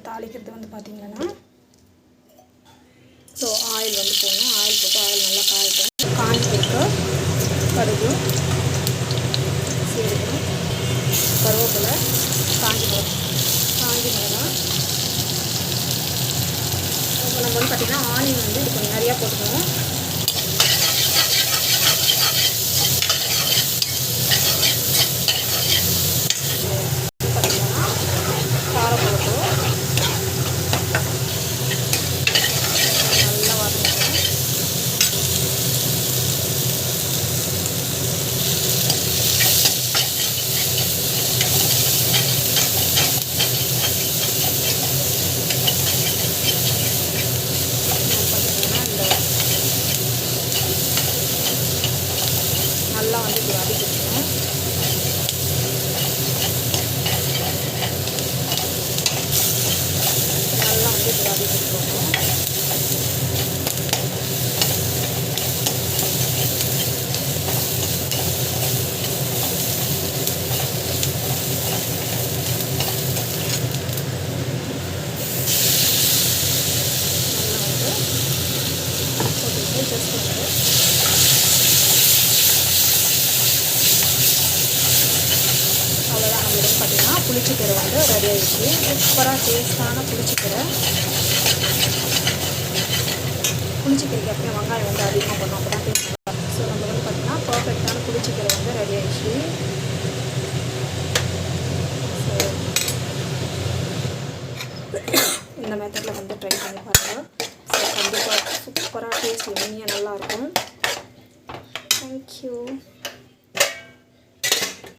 தாளிக்கிறது வந்து பார்த்திங்கன்னா so oil வந்து போடணும். ஆயில் போட்டு ஆயில் நல்லா காய்க்கும். காய்ஞ்சிருக்கு கடுகு, சீரகம், கருவேப்பிலை, காஞ்சி மிளகா. இப்போ நம்ம வந்து பார்த்திங்கன்னா ஆனியன் வந்து இது கொஞ்சம் நிறையா போட்டுக்கணும். பார்த்திங்கன்னா காரப்பருப்பு நல்லா வதக்கணும். நல்லா வந்து இது வதக்கிக்கணும். நல்லா வந்து இது வதக்கிக்கணும். ஜஸ்ட் வந்து அவ்வளோதான். நம்மளுக்கு பார்த்திங்கன்னா புளிச்சக்கீரை வந்து ரெடி ஆகிடுச்சு. சூப்பராக டேஸ்டான புளிச்சக்கீரைக்கு எப்பயும் வெங்காயம் வந்து அதிகமாக பண்ணோம், அப்போ தான் டேஸ்ட் நல்லா இருக்கும். ஸோ நம்ம வந்து பார்த்திங்கன்னா பர்ஃபெக்டான புளிச்சக்கீரை வந்து ரெடி ஆகிடுச்சு. ஸோ இந்த மெத்தடில் வந்து ட்ரை பண்ணி பாருங்கள். ஸோ கண்டிப்பாக சூப்பராக டேஸ்ட் எம்மியாக நல்லாயிருக்கும். தேங்க்யூ.